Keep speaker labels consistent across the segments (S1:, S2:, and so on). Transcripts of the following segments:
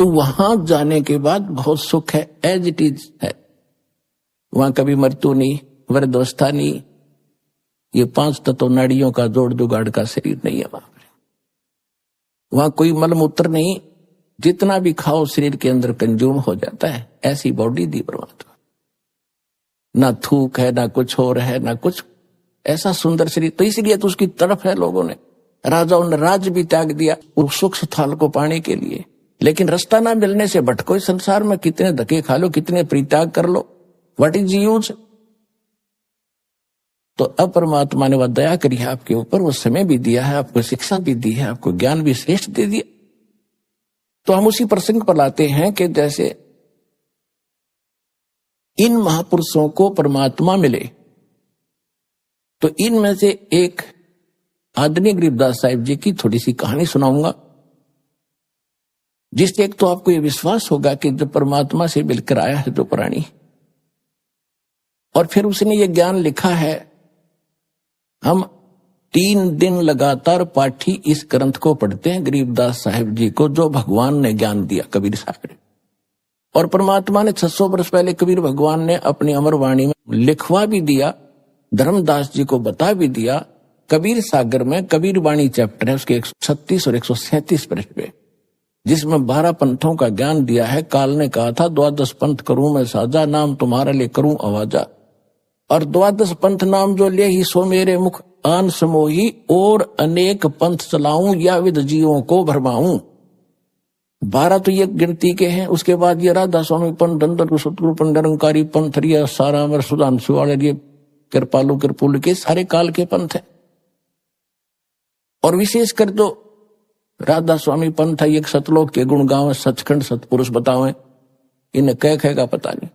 S1: तो वहां जाने के बाद बहुत सुख है, एज इट इज है। वहां कभी मृत्यु नहीं, वृद्धावस्था नहीं, ये 5 तत्व नाड़ियों का जोड़ जुगाड़ का शरीर नहीं है वहां कोई मल मूत्र नहीं, जितना भी खाओ शरीर के अंदर कंज्यूम हो जाता है, ऐसी बॉडी दी परमात्मा। ना थूक है, ना कुछ और है, ना कुछ, ऐसा सुंदर शरीर। तो इसलिए तो उसकी तड़प है लोगों ने, राजाओं ने राज भी त्याग दिया उस सुख स्थल को पाने के लिए। लेकिन रास्ता ना मिलने से भटको इस संसार में, कितने धक्के खा लो, कितने परित्याग कर लो, व्हाट इज यूज। तो अब परमात्मा ने वह दया करी है आपके ऊपर, वो समय भी दिया है, आपको शिक्षा भी दी है, आपको ज्ञान भी श्रेष्ठ दे दिया। तो हम उसी प्रसंग पर लाते हैं कि जैसे इन महापुरुषों को परमात्मा मिले, तो इनमें से एक आदरणीय गरीबदास साहिब जी की थोड़ी सी कहानी सुनाऊंगा, जिससे एक तो आपको यह विश्वास होगा कि जो परमात्मा से मिलकर आया है जो प्राणी, और फिर उसने ये ज्ञान लिखा है। हम 3 दिन लगातार पाठी इस ग्रंथ को पढ़ते हैं, गरीबदास साहिब जी को, जो भगवान ने ज्ञान दिया कबीर साहब ने। और परमात्मा ने 600 वर्ष पहले कबीर भगवान ने अपनी अमर वाणी में लिखवा भी दिया, धर्मदास जी को बता भी दिया। कबीर सागर में कबीर वाणी चैप्टर है, उसके 136 और 137 पृष्ठ पे, जिसमें 12 पंथों का ज्ञान दिया है। काल ने कहा था 12 पंथ करूं मैं साजा, नाम तुम्हारा ले करूं आवाजा। और 12 पंथ नाम जो ले ही सो मेरे मुख आन समोही, और अनेक पंथ चलाऊं या विद जीवों को भरमाऊं। 12 तो ये गिनती के हैं। उसके बाद ये राधा स्वामी पंथ, दंदर सतगुरु पंथ, निरंकारी पंथ, रिया सारा अमर सुधांशु वाले, ये कृपालु कृपुल के सारे काल के पंथ है। और विशेष कर तो राधा स्वामी पंथ है, एक सतलोक के गुण गावे, सचखंड सतपुरुष बतावे, इन्हें कह का पता नहीं।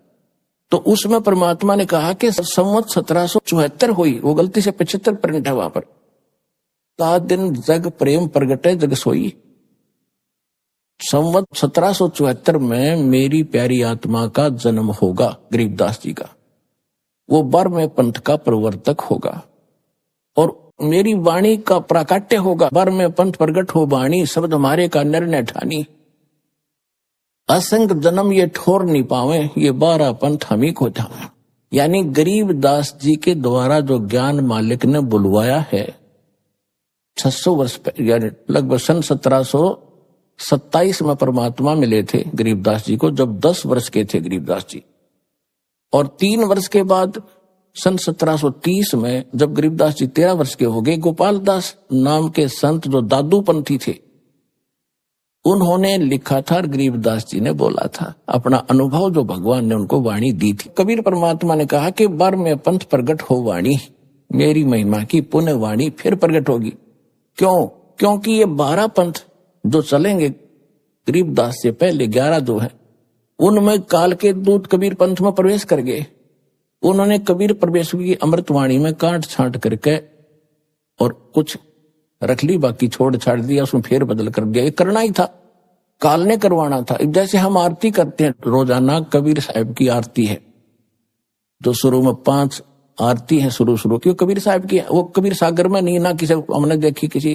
S1: तो उसमें परमात्मा ने कहा कि संवत 1774 हुई, वो गलती से 75 प्रिंट है वहां पर। 7 दिन जग प्रेम प्रगटे जग सोई। संवत 1774 में मेरी प्यारी आत्मा का जन्म होगा, गरीबदास जी का। वो बर में पंथ का प्रवर्तक होगा, और मेरी वाणी का प्राकट्य होगा। बर में पंथ प्रगट हो वाणी, शब्द हमारे का निर्णय ठानी। असंग जन्म ये ठोर नहीं पावे, ये 12 पंथ हम ही को जावे। यानी गरीबदास जी के द्वारा जो ज्ञान मालिक ने बुलवाया है 600 वर्ष पहले, यानी लगभग सन 1727 में परमात्मा मिले थे गरीबदास जी को, जब 10 वर्ष के थे गरीबदास जी। और 3 वर्ष के बाद सन 1730 में जब गरीबदास जी 13 वर्ष के हो गए, गोपाल दास नाम के संत जो दादू पंथी थे, उन्होंने लिखा था और गरीबदास जी ने बोला था अपना अनुभव जो भगवान ने उनको वाणी दी थी। कबीर परमात्मा ने कहा कि बर में पंथ प्रगट हो वाणी, मेरी महिमा की पुण्य वाणी फिर प्रगट होगी। क्यों? क्योंकि ये 12 पंथ जो चलेंगे गरीबदास से पहले 11 जो है, उनमें काल के दूत कबीर पंथ में प्रवेश कर गए। उन्होंने कबीर प्रवेश की अमृतवाणी में काट छांट करके और कुछ रख ली, बाकी छोड़ छाड़ दिया, उसमें फेर बदल कर दिया। ये करना ही था, काल ने करवाना था। जैसे हम आरती करते हैं रोजाना, कबीर साहब की आरती है जो शुरू में 5 आरती है शुरू की, कबीर साहब की। वो कबीर सागर में नहीं, ना किसी हमने देखी किसी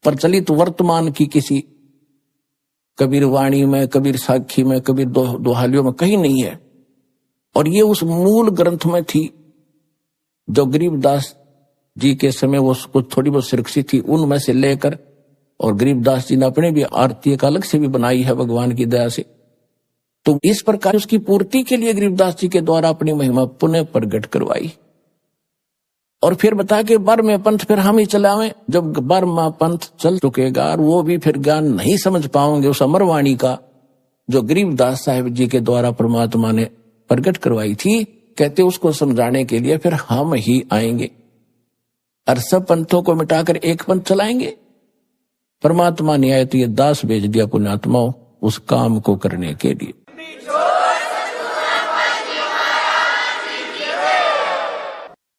S1: प्रचलित वर्तमान की, किसी कबीर वाणी में, कबीर साखी में, कबीर दोहालियों में कहीं नहीं है। और ये उस मूल ग्रंथ में थी जो गरीबदास जी के समय वो कुछ थोड़ी बहुत सुरक्षित थी, उनमें से लेकर, और गरीबदास जी ने अपने भी आरती एक अलग से भी बनाई है भगवान की दया से। तो इस प्रकार उसकी पूर्ति के लिए गरीबदास जी के द्वारा अपनी महिमा पुनः प्रकट करवाई। और फिर बता के बर में पंथ फिर हम ही चलावें। जब बर में पंथ चल चुकेगा और वो भी फिर ज्ञान नहीं समझ पाओगे उस अमरवाणी का जो गरीबदास साहिब जी के द्वारा परमात्मा ने प्रकट करवाई थी, कहते उसको समझाने के लिए फिर हम ही आएंगे और सब पंथों को मिटाकर एक पंथ चलाएंगे। परमात्मा ने आए तो ये दास भेज दिया पुण्यात्माओं उस काम को करने के लिए।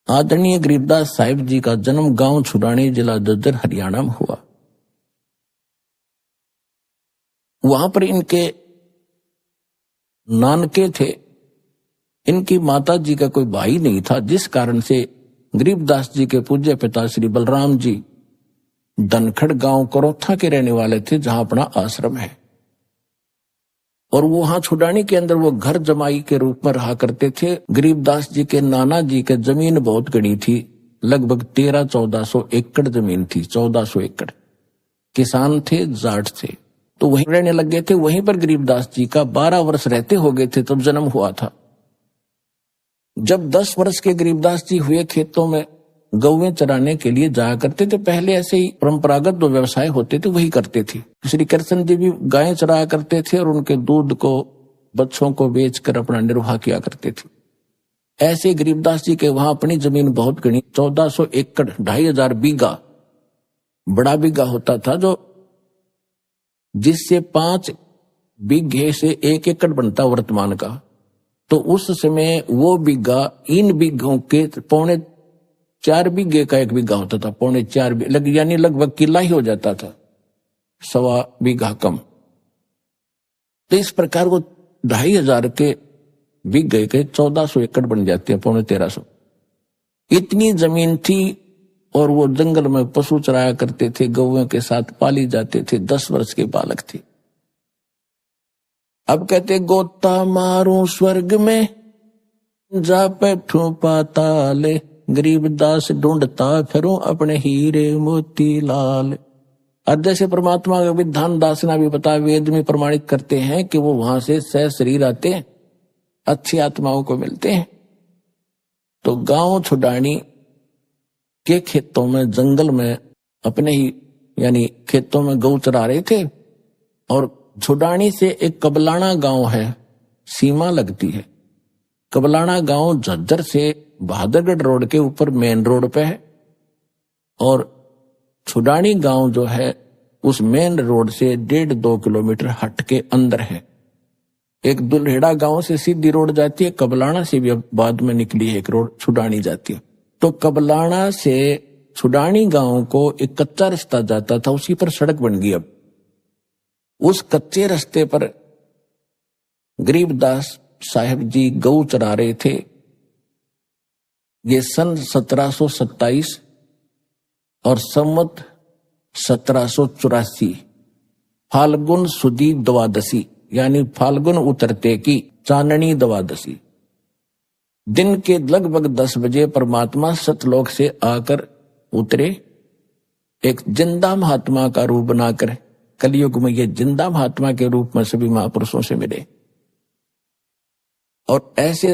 S1: आदरणीय गरीबदास साहिब जी का जन्म गांव छुड़ानी, जिला ददर, हरियाणा में हुआ। वहां पर इनके नानके थे। इनकी माता जी का कोई भाई नहीं था, जिस कारण से गरीबदास जी के पूज्य पिता श्री बलराम जी धनखड़ गांव करोथा के रहने वाले थे, जहां अपना आश्रम है। और वो वहां छुड़ानी के अंदर वो घर जमाई के रूप में रहा करते थे। गरीबदास जी के नाना जी के जमीन बहुत गड़ी थी, लगभग 1300-1400 एकड़ जमीन थी, 1400 एकड़। किसान थे, जाट थे, तो वहीं रहने लग गए थे। वहीं पर गरीबदास जी का 12 वर्ष रहते हो गए थे तब जन्म हुआ था। जब 10 वर्ष के गरीबदास जी हुए, खेतों में गौवें चराने के लिए जाया करते थे। पहले ऐसे ही परंपरागत जो व्यवसाय होते थे वही करते थे। श्री कृष्ण जी भी गायें चराया करते थे और उनके दूध को, बच्चों को बेचकर अपना निर्वाह किया करते थे। ऐसे गरीबदास जी के वहां अपनी जमीन बहुत गणी, 1400 एकड़, 2500 बीघा, बड़ा बीघा होता था, जो जिससे 5 बीघे से 1 एकड़ बनता वर्तमान का। तो उस समय वो बीघा इन बीघों के 4.25 बीघे का 1 बीघा होता था, 4.25 यानी लगभग किला ही हो जाता था, 1.25 बीघा कम। तो इस प्रकार वो 2500 के बीघे के 1400 एकड़ बन जाते हैं, 1350। इतनी जमीन थी और वो जंगल में पशु चराया करते थे, गौओं के साथ पाली जाते थे। 10 वर्ष के बालक थे। अब कहते गोता मारूं स्वर्ग में, जा बैठूं पाताल, गरीबदास ढूंढता फिरूं अपने हीरे मोती लाल। और जैसे परमात्मा का विधान दासना भी बता, वेद में प्रमाणित करते हैं कि वो वहां से सह शरीर आते हैं, अच्छी आत्माओं को मिलते हैं। तो गांव छुड़ानी के खेतों में, जंगल में अपने ही यानी खेतों में गौ चरा रहे थे। और छुड़ानी से एक कबलाना गांव है, सीमा लगती है। कबलाना गांव झज्जर से बहादुरगढ़ रोड के ऊपर मेन रोड पे है, और छुड़ानी गांव जो है उस मेन रोड से 1.5-2 किलोमीटर हट के अंदर है। एक दुल्हेड़ा गांव से सीधी रोड जाती है, कबलाना से भी अब बाद में निकली है एक रोड, छुड़ानी जाती है। तो कबलाना से छुड़ानी गांव को एक कच्चा रास्ता जाता था, उसी पर सड़क बन गई। अब उस कच्चे रास्ते पर गरीबदास साहब जी गौ चरा रहे थे। ये सन 1727 और संवत 1784 फाल्गुन सुदी द्वादशी, यानी फाल्गुन उतरते की चांदनी द्वादशी दिन के लगभग 10 बजे परमात्मा सतलोक से आकर उतरे। एक जिंदा महात्मा का रूप बनाकर कलयुग में ये जिंदा महात्मा के रूप में सभी महापुरुषों से मिले। और ऐसे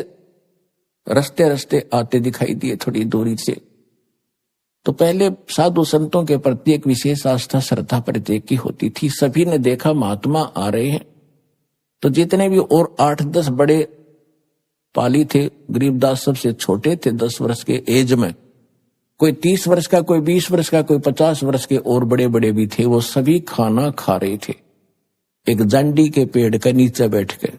S1: रस्ते रस्ते आते दिखाई दिए थोड़ी दूरी से। तो पहले साधु संतों के प्रति एक विशेष आस्था, श्रद्धा प्रत्येक की होती थी। सभी ने देखा महात्मा आ रहे हैं, तो जितने भी और 8-10 बड़े पाली थे, गरीबदास सबसे छोटे थे 10 वर्ष के एज में। कोई 30 वर्ष का, कोई 20 वर्ष का, कोई 50 वर्ष के, और बड़े बड़े भी थे। वो सभी खाना खा रहे थे एक जांडी के पेड़ के नीचे बैठ के।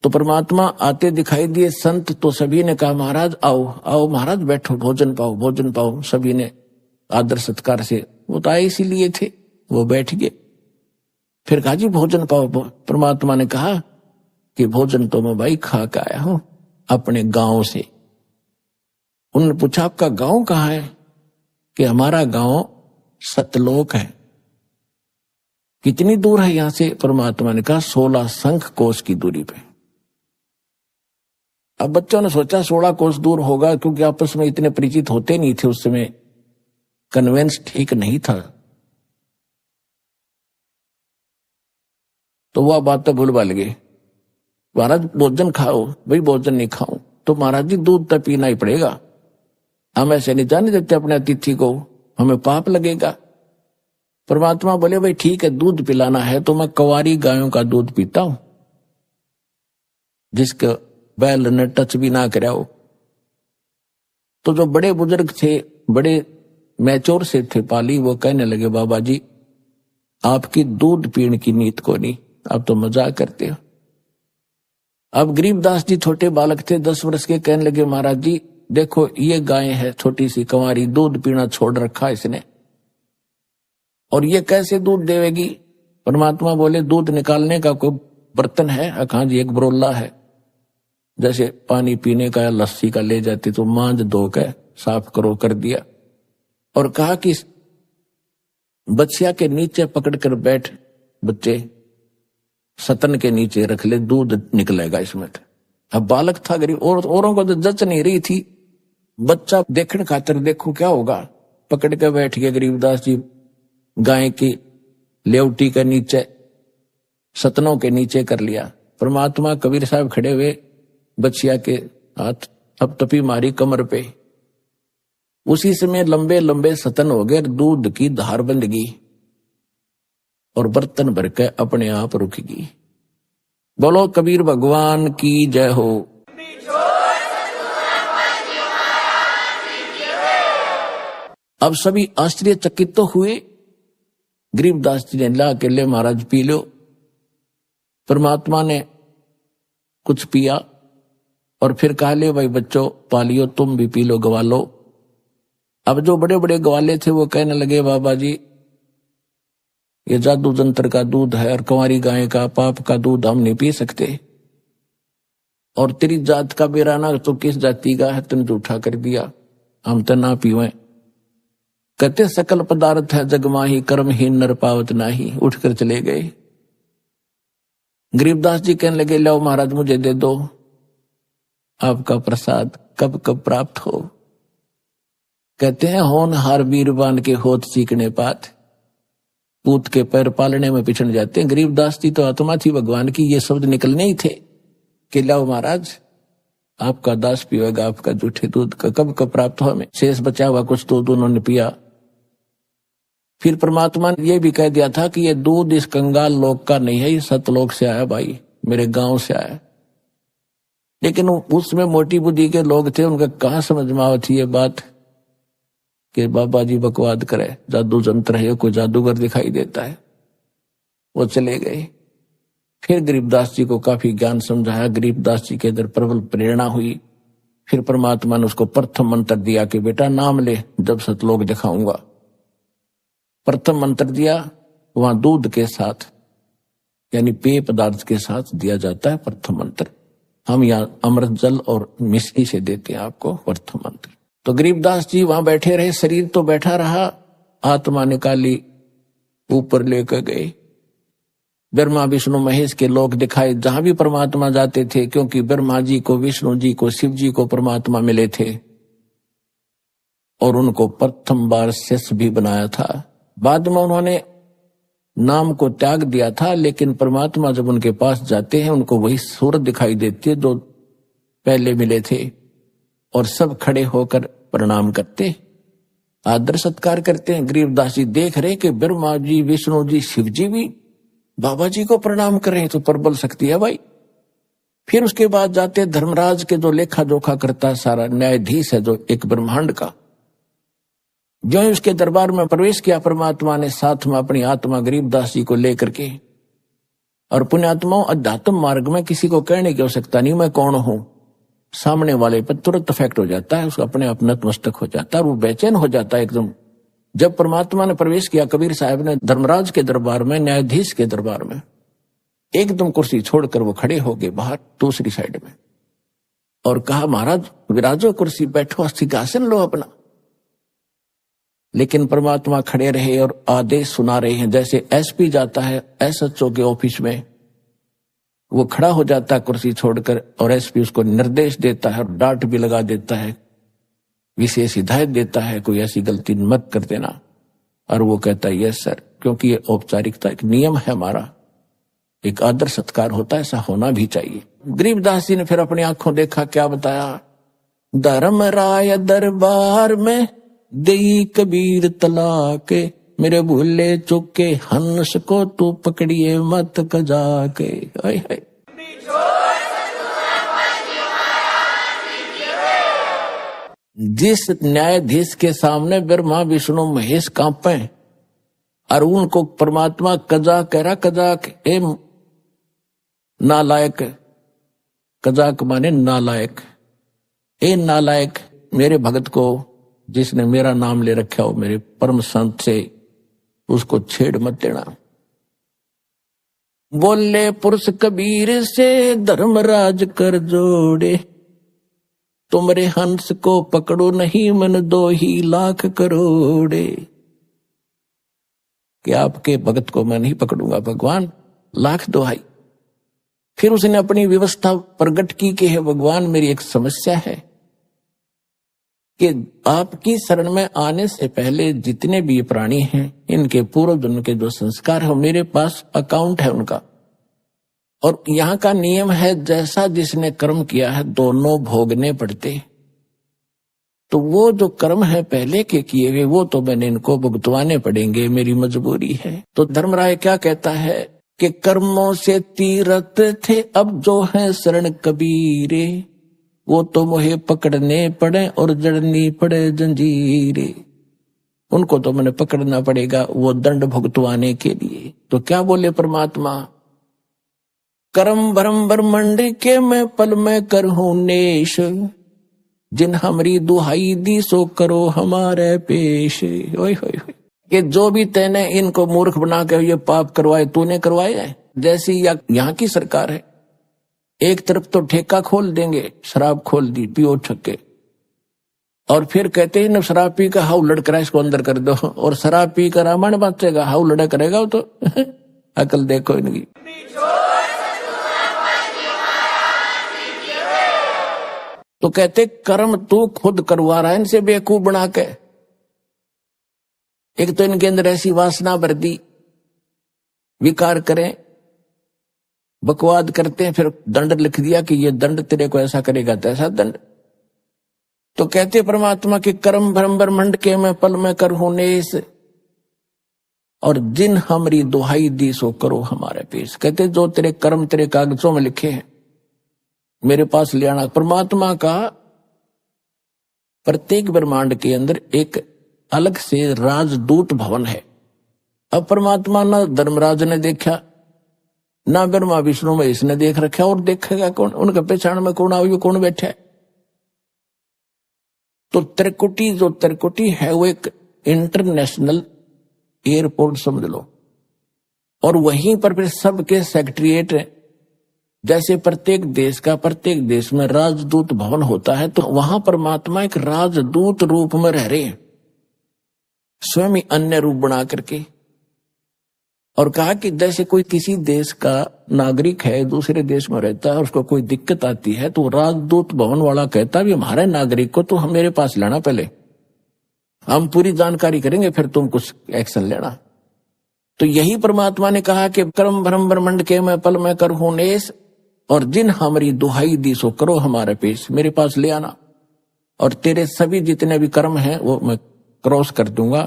S1: तो परमात्मा आते दिखाई दिए। संत तो सभी ने कहा महाराज आओ आओ महाराज, बैठो, भोजन पाओ भोजन पाओ। सभी ने आदर सत्कार से, वो तो आए इसीलिए थे, वो बैठ गए। फिर कहा जी भोजन पाओ। परमात्मा ने कहा कि भोजन तो मैं भाई खा के आया हूं अपने गांव से। उन्होंने पूछा आपका गांव कहाँ है? कि हमारा गांव सतलोक है। कितनी दूर है यहां से? परमात्मा ने कहा 16 शंख कोस की दूरी पे। अब बच्चों ने सोचा 16 कोस दूर होगा, क्योंकि आपस में इतने परिचित होते नहीं थे उस समय, कन्वेंस ठीक नहीं था। तो वह बात तो भूल भाल गए। महाराज भोजन खाओ। भाई भोजन नहीं खाऊं तो महाराज जी दूध तो पीना ही पड़ेगा, हम ऐसे नहीं जाने देते अपने अतिथि को, हमें पाप लगेगा। परमात्मा बोले भाई ठीक है, दूध पिलाना है तो मैं कुंवारी गायों का दूध पीता हूं, जिसका बैल ने टच भी ना कराओ। हो। तो जो बड़े बुजुर्ग थे, बड़े मैच्योर से थे पाली, वो कहने लगे बाबा जी आपकी दूध पीने की नीत को नहीं, आप तो मजाक करते हो। अब गरीबदास जी छोटे बालक थे 10 वर्ष के, कहने लगे महाराज जी देखो ये गाय है छोटी सी कंवारी, दूध पीना छोड़ रखा इसने, और ये कैसे दूध देवेगी? परमात्मा बोले दूध निकालने का कोई बर्तन है? हाँ जी एक बरोला है, जैसे पानी पीने का या लस्सी का ले जाती तो मांझ धो के साफ करो, कर दिया। और कहा कि बच्चिया के नीचे पकड़ कर बैठ बच्चे, सतन के नीचे रख ले, दूध निकलेगा इसमें। अब बालक था गरीब, और औरों को तो जच नहीं रही थी। बच्चा देखने खातिर देखो क्या होगा, पकड़ के बैठ गए गरीबदास जी गाय की लेवटी के नीचे, सतनों के नीचे कर लिया। परमात्मा कबीर साहब खड़े हुए, बच्चिया के हाथ अब तपी मारी कमर पे। उसी समय लंबे लंबे सतन हो गए, दूध की धार बंध गई और बर्तन भर के अपने आप रुक गई। बोलो कबीर भगवान की जय हो। अब सभी आश्चर्यचकित तो हुए। गरीबदास जी ने ला के ले महाराज पी लो। परमात्मा ने कुछ पिया और फिर कहा ले भाई बच्चों पालियो, तुम भी पी लो, गवा लो। अब जो बड़े बड़े ग्वाले थे वो कहने लगे बाबा जी ये जादू जंत्र का दूध है और कुंवारी गाय का पाप का दूध हम नहीं पी सकते, और तेरी जात का बेराना तो किस जाति का है, तुम झूठा कर दिया, हम तो ना पीवे। कहते सकल पदार्थ है जग माही, कर्महीन नर पावत नाही। उठकर चले गए। गरीबदास जी कहने लगे लो महाराज मुझे दे दो, आपका प्रसाद कब कब प्राप्त हो। कहते हैं होनहार वीरवान के होत सीखने पात, पूत के पैर पालने में पिछड़ जाते हैं। गरीबदास जी तो आत्मा थी भगवान की, ये शब्द निकलने ही थे कि लो महाराज आपका दास पिएगा आपका जूठे दूध का कब कब प्राप्त हो। हमें शेष बचा हुआ कुछ दूध उन्होंने पिया। फिर परमात्मा ने यह भी कह दिया था कि ये दूध इस कंगाल लोक का नहीं है, ये सतलोक से आया भाई, मेरे गांव से आया। लेकिन उसमें मोटी बुद्धि के लोग थे, उनका कहां समझ में आवती ये बात कि बाबा जी बकवाद करे, जादू जंत्र है, कोई जादूगर दिखाई देता है। वो चले गए। फिर गरीबदास जी को काफी ज्ञान समझाया, गरीबदास जी के अंदर प्रबल प्रेरणा हुई। फिर परमात्मा ने उसको प्रथम मंत्र दिया कि बेटा नाम ले, जब सतलोक दिखाऊंगा। प्रथम मंत्र दिया, वहां दूध के साथ यानी पेय पदार्थ के साथ दिया जाता है प्रथम मंत्र। हम यहाँ अमृत जल और मिश्री से देते हैं आपको प्रथम मंत्र। तो गरीबदास जी वहां बैठे रहे, शरीर तो बैठा रहा, आत्मा निकाली ऊपर लेकर गए। ब्रह्मा विष्णु महेश के लोक दिखाए, जहां भी परमात्मा जाते थे, क्योंकि ब्रह्मा जी को, विष्णु जी को, शिव जी को परमात्मा मिले थे और उनको प्रथम बार शेष भी बनाया था। बाद में उन्होंने नाम को त्याग दिया था, लेकिन परमात्मा जब उनके पास जाते हैं उनको वही सूरत दिखाई देती है जो पहले मिले थे, और सब खड़े होकर प्रणाम करते, आदर सत्कार करते हैं। गरीबदास जी देख रहे कि ब्रह्मा जी, विष्णु जी, शिव जी भी बाबा जी को प्रणाम कर रहे हैं, तो प्रबल शक्ति है भाई। फिर उसके बाद जाते धर्मराज के जो लेखा जोखा करता सारा न्यायाधीश है जो एक ब्रह्मांड का, जो ही उसके दरबार में प्रवेश किया परमात्मा ने, साथ में अपनी आत्मा गरीबदास जी को लेकर के। और पुण्यात्माओं अध्यात्म मार्ग में किसी को कहने की आवश्यकता नहीं मैं कौन हूं, सामने वाले पर तुरंत इफेक्ट हो जाता है, उसको अपने आप नतमस्तक हो जाता है और वो बेचैन हो जाता है एकदम। जब परमात्मा ने प्रवेश किया कबीर साहब ने धर्मराज के दरबार में, न्यायाधीश के दरबार में, एकदम कुर्सी छोड़कर वो खड़े हो गए बाहर दूसरी साइड में और कहा महाराज विराजो कुर्सी, बैठो, सिंहासन लो अपना। लेकिन परमात्मा खड़े रहे और आदेश सुना रहे हैं। जैसे एसपी जाता है एसएचओ के ऑफिस में, वो खड़ा हो जाता है कुर्सी छोड़कर और एसपी उसको निर्देश देता है और डांट भी लगा देता है, विशेष हिदायत देता है कोई ऐसी गलती मत कर देना, और वो कहता है यस सर, क्योंकि ये औपचारिकता एक नियम है हमारा, एक आदर सत्कार होता है, ऐसा होना भी चाहिए। गरीबदास जी ने फिर अपनी आंखों देखा, क्या बताया, धर्मराय दरबार में देई कबीर तलाके, मेरे भूले चुके हंस को तू पकड़िए मत कजा के। जिस न्यायाधीश के सामने ब्रह्मा विष्णु महेश कांपे और उनको परमात्मा कजा कह रहा, कजाक ए नालायक, कजाक माने नालायक, ए नालायक, मेरे भगत को जिसने मेरा नाम ले रखा हो मेरे परम संत से, उसको छेड़ मत देना। बोले पुरुष कबीर से धर्मराज कर जोड़े, तुमरे हंस को पकड़ो नहीं मन 2 लाख करोड़े। कि आपके भगत को मैं नहीं पकड़ूंगा भगवान, लाख दोहाई। फिर उसने अपनी व्यवस्था प्रकट की कि हे भगवान, मेरी एक समस्या है कि आपकी शरण में आने से पहले जितने भी प्राणी हैं, इनके पूर्व जन्म के जो संस्कार है, मेरे पास अकाउंट है उनका, और यहाँ का नियम है जैसा जिसने कर्म किया है दोनों भोगने पड़ते। तो वो जो कर्म है पहले के किए हुए, वो तो मैंने इनको भुगतवाने पड़ेंगे, मेरी मजबूरी है। तो धर्मराय क्या कहता है कि कर्मों से तीरथ थे, अब जो है शरण कबीरे, वो तो मोहे पकड़ने पड़े और जड़नी पड़े जंजीरे। उनको तो मैंने पकड़ना पड़ेगा वो दंड भुगतवाने के लिए। तो क्या बोले परमात्मा, कर्म भरम ब्रह्मंड के मैं पल में करहूं नेश, जिन हमारी दुहाई दी सो करो हमारे पेश। ओए होए कि जो भी तैने इनको मूर्ख बना के ये पाप करवाए, तूने करवाए है। जैसी यहाँ की सरकार है, एक तरफ तो ठेका खोल देंगे, शराब खोल दी, पियो छक्के, और फिर कहते हैं न शराब पी का हाउ लड़ करा, इसको अंदर कर दो, और शराब पी कर रामायण बांचेगा, हाउ लड़ा करेगा वो तो अकल देखो इनकी। तो कहते कर्म तू खुद करवा रहा है इनसे बेवकूफ बना के। एक तो इनके अंदर ऐसी वासना भर दी, विकार करें, बकवाद करते हैं, फिर दंड लिख दिया कि ये दंड तेरे को ऐसा करेगा तैसा दंड। तो कहते परमात्मा के कर्म भरम ब्रह्मंड के मैं पल में करहूं नेस, और जिन हमारी दुहाई दी सो करो हमारे पेश। कहते जो तेरे कर्म तेरे कागजों में लिखे हैं मेरे पास ले आना। परमात्मा का प्रत्येक ब्रह्मांड के अंदर एक अलग से राजदूत भवन है। अब परमात्मा ना धर्मराज ने देखा, ना ब्रह्मा विष्णु में इसने देख रखा, और देखेगा कौन? उनके पहचान में कौन आओ, कौन बैठा है? तो त्रिकुटी, जो त्रिकुटी है वो एक इंटरनेशनल एयरपोर्ट समझ लो, और वहीं पर फिर सबके सेक्रेटरीट है। जैसे प्रत्येक देश में राजदूत भवन होता है, तो वहां परमात्मा एक राजदूत रूप में रह रहे हैं, स्वयं ही अन्य रूप बना करके। और कहा कि जैसे कोई किसी देश का नागरिक है, दूसरे देश में रहता है, उसको कोई दिक्कत आती है, तो राजदूत भवन वाला कहता है हमारे नागरिक को तो हम मेरे पास लेना, पहले हम पूरी जानकारी करेंगे, फिर तुम कुछ एक्शन लेना। तो यही परमात्मा ने कहा कि कर्म भरम ब्रह्मंड के मैं पल में करहूं नेस, और जिन हमारी दुहाई दी सो करो हमारे पेश, मेरे पास ले आना, और तेरे सभी जितने भी कर्म हैं वो मैं क्रॉस कर दूंगा,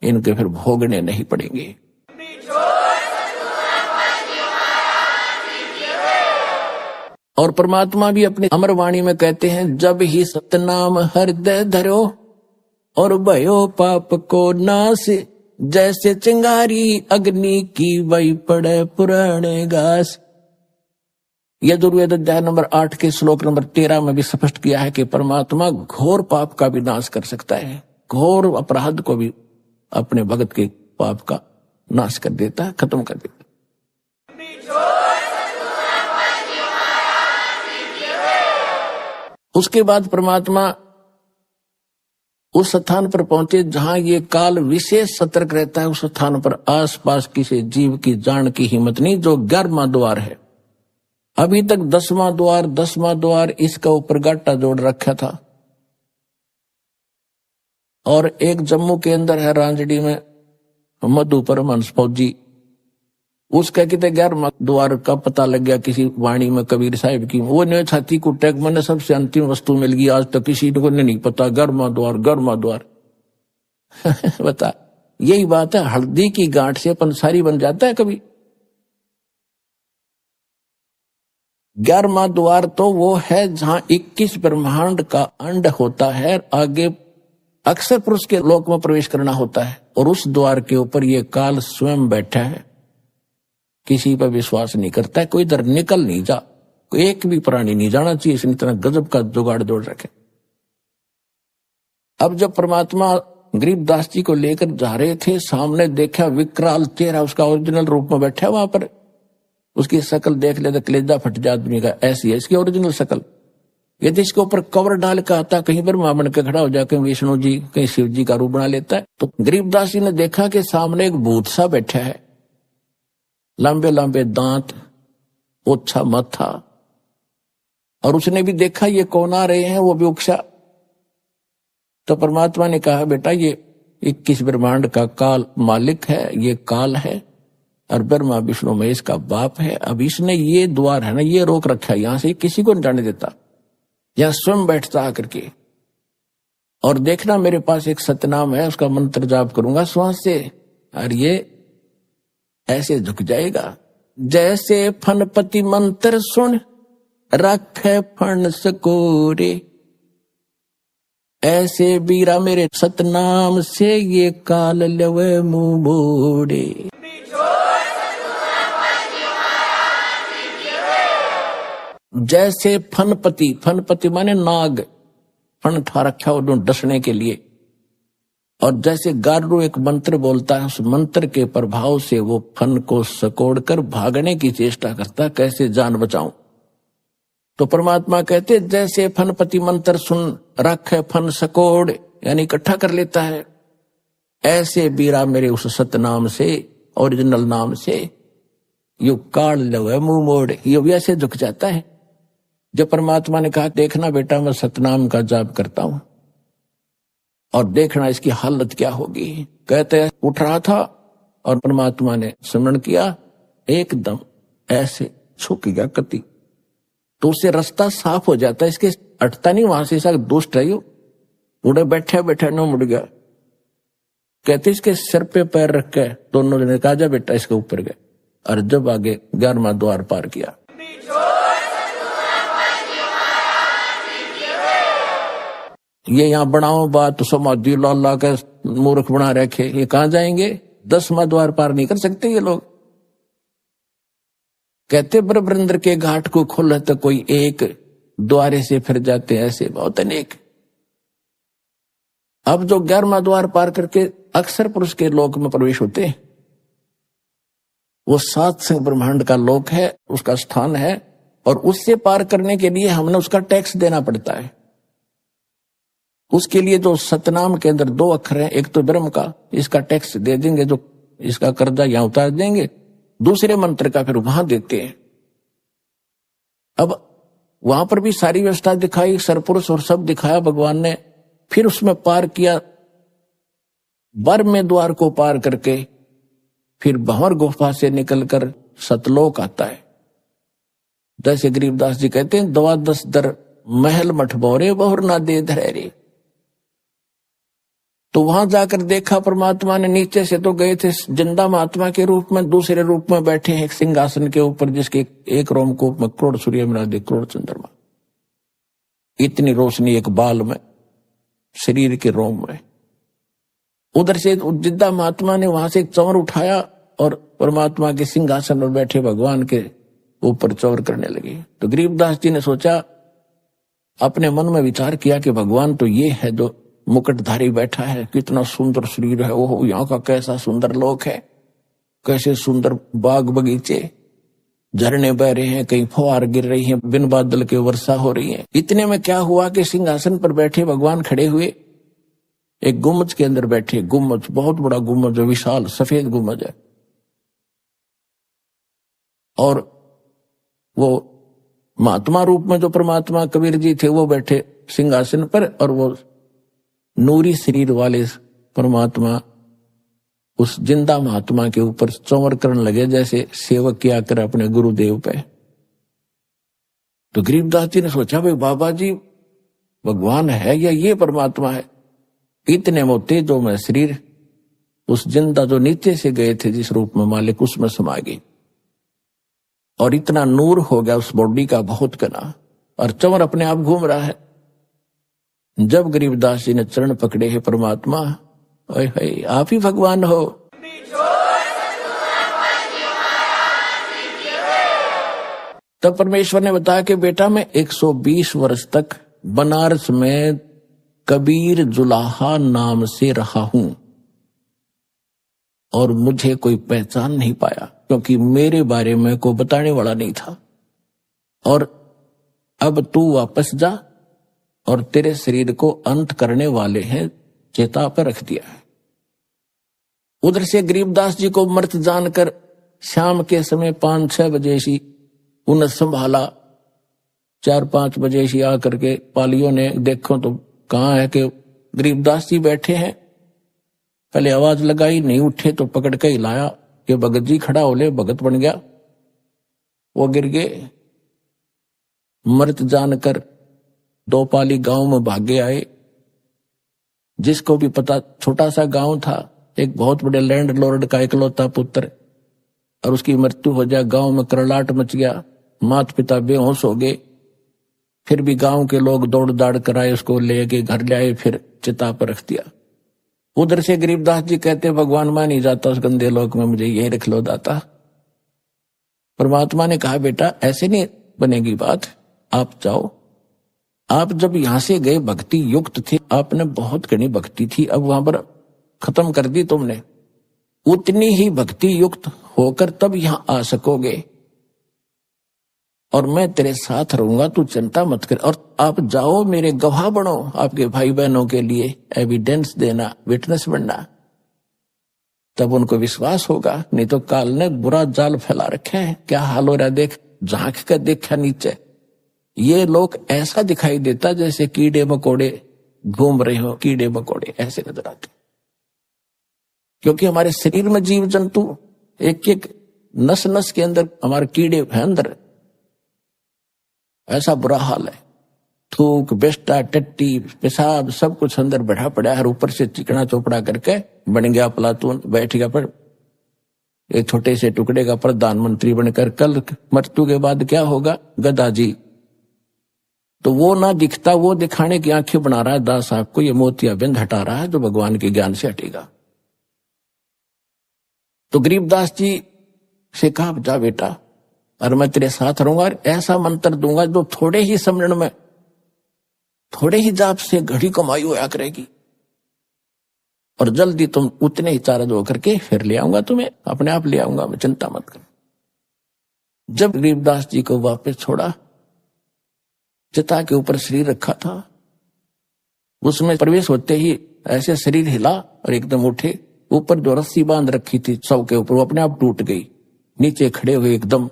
S1: इनके फिर भोगने नहीं पड़ेंगे। और परमात्मा भी अपनी अमर वाणी में कहते हैं, जब ही सतनाम हृदय धरो और भयो पाप को नाश, जैसे चिंगारी अग्नि की वही पड़े पुराने घास। यजुर्वेद अध्याय नंबर 8 के श्लोक नंबर 13 में भी स्पष्ट किया है कि परमात्मा घोर पाप का भी नाश कर सकता है, घोर अपराध को भी अपने भगत के पाप का नाश कर देता है, खत्म कर देता है। उसके बाद परमात्मा उस स्थान पर पहुंचे जहां ये काल विशेष सतर्क रहता है। उस स्थान पर आसपास किसी जीव की जान की हिम्मत नहीं, जो 11वां द्वार है। अभी तक 10वां द्वार इसका ऊपर गाटा जोड़ रखा था। और एक जम्मू के अंदर है रांजड़ी में मधु परमहंस फौजी, उसका कितने 11वां द्वार का पता लग गया किसी वाणी में कबीर साहिब की। वो ने छाती को टैग, मैंने सबसे अंतिम वस्तु मिल गई, आज तक किसी को नहीं पता 11वां द्वार बता, यही बात है, हल्दी की गांठ से पंसारी बन जाता है कभी। 11वां द्वार तो वो है जहां 21 ब्रह्मांड का अंड होता है, आगे अक्सर पुरुष के लोक में प्रवेश करना होता है, और उस द्वार के ऊपर ये काल स्वयं बैठा है। किसी पर विश्वास नहीं करता है, कोई इधर निकल नहीं जा, कोई एक भी प्राणी नहीं जाना चाहिए, इसने इतना गजब का जुगाड़ जोड़ रखे। अब जब परमात्मा गरीबदास जी को लेकर जा रहे थे, सामने देखा विकराल चेहरा उसका ओरिजिनल रूप में बैठा वहां पर। उसकी शक्ल देख ले तो कलेजा फट जाए आदमी का, ऐसी है इसकी ओरिजिनल शक्ल। यदि इसके ऊपर कवर डाल का आता, कहीं ब्रह्मा बन के खड़ा हो जाए, कहीं विष्णु जी, कहीं शिव जी का रूप बना लेता है। तो गरीबदास जी ने देखा कि सामने एक भूत सा बैठा है, लंबे लंबे दांत, ओछा माथा, और उसने भी देखा ये कौन आ रहे हैं, वो भी उकसा। तो परमात्मा ने कहा बेटा ये 21 ब्रह्मांड का काल मालिक है, ये काल है और ब्रह्मा विष्णु महेश का बाप है। अब इसने ये द्वार है ना, ये रोक रखा है, यहां से किसी को नहीं जाने देता, यहां स्वयं बैठता आकर के। और देखना मेरे पास एक सतनाम है, उसका मंत्र जाप करूंगा श्वास से, और ये ऐसे झुक जाएगा जैसे फनपति मंत्र सुन रखे फण सकोरे, ऐसे बीरा मेरे सतनाम से ये काल लवे मुंह मोड़े। जैसे फनपति, फनपति माने नाग, फन ठा रखा हो डसने के लिए, और जैसे गारू एक मंत्र बोलता है, उस मंत्र के प्रभाव से वो फन को सकोड़कर भागने की चेष्टा करता, कैसे जान बचाऊं। तो परमात्मा कहते जैसे फनपति मंत्र सुन रखे फन सकोड़, यानी इकट्ठा कर लेता है, ऐसे बीरा मेरे उस सतनाम से, ओरिजिनल नाम से यू काल लवे मुंह मोड़, ये भी ऐसे झुक जाता है। जब परमात्मा ने कहा देखना बेटा मैं सतनाम का जाप करता हूं और देखना इसकी हालत क्या होगी। कहते उठ रहा था और परमात्मा ने स्मरण किया, एकदम ऐसे झुक गया कति, तो उससे रास्ता साफ हो जाता है, इसके अटता नहीं वहां से, ऐसा दुष्ट है यू, उड़े बैठे बैठे न मुड़ गया। कहते इसके सिर पे पैर रख के दोनों जने कहा जा बेटा इसके ऊपर गए, और जब आगे 11वां द्वार पार किया, ये यहाँ बनाओ बात तो समाधि ला के मूर्ख बना रखे, ये कहां जाएंगे, 10वां द्वार पार नहीं कर सकते ये लोग। कहते ब्रह्मेंद्र के घाट को खोले तो कोई एक द्वारे से फिर जाते, ऐसे बहुत अनेक। अब जो 11वां द्वार पार करके अक्सर पुरुष के लोक में प्रवेश होते हैं, वो 7 संग ब्रह्मांड का लोक है, उसका स्थान है, और उससे पार करने के लिए हमने उसका टैक्स देना पड़ता है। उसके लिए जो सतनाम के अंदर 2 अक्षर हैं, एक तो ब्रह्म का, इसका टैक्स दे देंगे, जो इसका कर्जा यहां उतार देंगे, दूसरे मंत्र का फिर वहां देते हैं। अब वहां पर भी सारी व्यवस्था दिखाई, सरपुरुष और सब दिखाया भगवान ने, फिर उसमें पार किया, 12वें द्वार को पार करके फिर भंवर गुफा से निकलकर सतलोक आता है। जैसे गरीबदास जी कहते हैं, 12 दर महल मठ बोरे बहुर ना दे धरे। तो वहां जाकर देखा परमात्मा ने, नीचे से तो गए थे जिंदा महात्मा के रूप में, दूसरे रूप में बैठे हैं एक सिंहासन के ऊपर, जिसके एक रोमकूप में करोड़ सूर्य मिला दे, करोड़ चंद्रमा, इतनी रोशनी एक बाल में, शरीर के रोम में। उधर से जिंदा महात्मा ने वहां से एक चंवर उठाया और परमात्मा के सिंहासन पर बैठे भगवान के ऊपर चौर करने लगे। तो गरीबदास जी ने सोचा, अपने मन में विचार किया कि भगवान तो ये है जो मुकुटधारी बैठा है, कितना सुंदर शरीर है, ओह यहाँ का कैसा सुंदर लोक है, कैसे सुंदर बाग बगीचे, झरने बह रहे हैं, कहीं फुहार गिर रही हैं, बिन बादल के वर्षा हो रही है। इतने में क्या हुआ कि सिंहासन पर बैठे भगवान खड़े हुए एक गुम्बज के अंदर बैठे, गुम्बज बहुत बड़ा गुम्बज है, विशाल सफेद गुम्बज है, और वो महात्मा रूप में जो परमात्मा कबीर जी थे वो बैठे सिंहासन पर, और वो नूरी शरीर वाले परमात्मा उस जिंदा महात्मा के ऊपर चौवर करने लगे, जैसे सेवक किया कर अपने गुरुदेव पे। तो गरीबदास जी ने सोचा, भाई बाबा जी भगवान है या ये परमात्मा है। इतने में तेजो में शरीर उस जिंदा जो नीचे से गए थे जिस रूप में मालिक, उसमें समा गई, और इतना नूर हो गया उस बॉडी का, बहुत घना, और चंवर अपने आप घूम रहा है। जब गरीबदास जी ने चरण पकड़े हैं परमात्मा, ओए हाय आप ही भगवान हो। तब परमेश्वर ने बताया कि बेटा मैं 120 वर्ष तक बनारस में कबीर जुलाहा नाम से रहा हूं, और मुझे कोई पहचान नहीं पाया, क्योंकि मेरे बारे में कोई बताने वाला नहीं था। और अब तू वापस जा, और तेरे शरीर को अंत करने वाले हैं, चेता पर रख दिया है। उधर से गरीबदास जी को मृत जानकर शाम के समय 5-6 बजे सी उन्हें संभाला। 4-5 बजे से आकर के पालियों ने देखो तो कहाँ है कि गरीबदास जी बैठे हैं। पहले आवाज लगाई, नहीं उठे तो पकड़ के हिलाया कि भगत जी खड़ा हो ले, भगत बन गया। वो गिर गए। मृत जानकर 2 पाली गांव में भागे आए। जिसको भी पता, छोटा सा गांव था, एक बहुत बड़े लैंडलॉर्ड का इकलौता पुत्र, और उसकी मृत्यु हो जाए, गांव में करलाट मच गया। माता पिता बेहोश हो गए। फिर भी गांव के लोग दौड़ दाड़ कराए, उसको लेके घर ले आए, फिर चिता पर रख दिया। उधर से गरीबदास जी कहते, भगवान मान नहीं जाता उस गंदे लोक में, मुझे यही रख लो दाता। परमात्मा ने कहा, बेटा ऐसे नहीं बनेगी बात, आप जाओ। आप जब यहां से गए भक्ति युक्त थे, आपने बहुत घनी भक्ति थी, अब वहां पर खत्म कर दी तुमने। उतनी ही भक्ति युक्त होकर तब यहां आ सकोगे, और मैं तेरे साथ रहूंगा, तू चिंता मत कर। और आप जाओ, मेरे गवाह बनो, आपके भाई बहनों के लिए एविडेंस देना, विटनेस बनना, तब उनको विश्वास होगा। नहीं तो काल ने बुरा जाल फैला रखे है। क्या हाल हो रहा है देख, झांक कर देखा नीचे, ये लोग ऐसा दिखाई देता जैसे कीड़े मकोड़े घूम रहे हो, कीड़े मकोड़े ऐसे नजर आते। क्योंकि हमारे शरीर में जीव जंतु एक एक नस नस के अंदर हमारे कीड़े हैं अंदर, ऐसा बुरा हाल है। थूक, बेस्टा, टट्टी, पेशाब सब कुछ अंदर बैठा पड़ा है, ऊपर से चिकना चोपड़ा करके बन गया प्लातून, बैठ गया पर एक छोटे से टुकड़े का प्रधानमंत्री बनकर। कल मृत्यु के बाद क्या होगा, गदा जी। तो वो ना दिखता, वो दिखाने की आंखें बना रहा है दास साहब को, ये मोतियाबिंद हटा रहा है जो भगवान के ज्ञान से हटेगा। तो गरीबदास जी से कहा, जा बेटा, और मैं तेरे साथ रहूंगा, ऐसा मंत्र दूंगा जो थोड़े ही समरण में, थोड़े ही जाप से घड़ी कमाई होया करेगी, और जल्दी तुम उतने ही चार्ज होकर के फिर ले आऊंगा तुम्हें, अपने आप ले आऊंगा मैं, चिंता मत कर। जब गरीबदास जी को वापस छोड़ा, चिता के ऊपर शरीर रखा था, उसमें प्रवेश होते ही ऐसे शरीर हिला और एकदम उठे। ऊपर जो रस्सी बांध रखी थी सब के ऊपर, वो अपने आप टूट गई, नीचे खड़े हुए एकदम।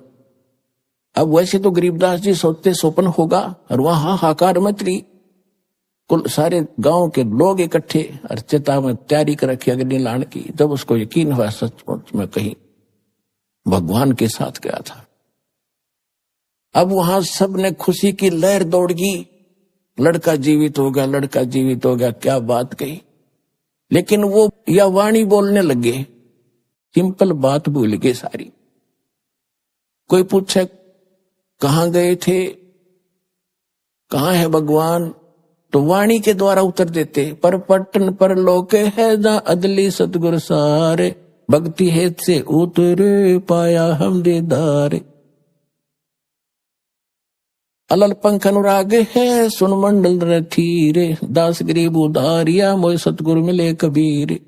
S1: अब वैसे तो गरीबदास जी सोचते स्वप्न होगा, और वहां हाहाकार मच रही, कुल सारे गांव के लोग इकट्ठे, और चिता में तैयारी कर रखी अग्नि लाने की। जब उसको यकीन हुआ सचमुच में कहीं भगवान के साथ गया था, अब वहां सब ने खुशी की लहर दौड़ गई, लड़का जीवित हो गया, लड़का जीवित हो गया, क्या बात कही। लेकिन वो या वाणी बोलने लगे, सिंपल बात भूल गए सारी। कोई पूछे कहां गए थे, कहां है भगवान, तो वाणी के द्वारा उत्तर देते, पर पटन पर लोक है जहां अदली सतगुर सारे, भक्ति हेत से उतरे पाया हम दीदारे। अलल पंख अनुराग है सुन मंडल रथीरे, दास गरीब उधारिया मोय सतगुरु मिले कबीर।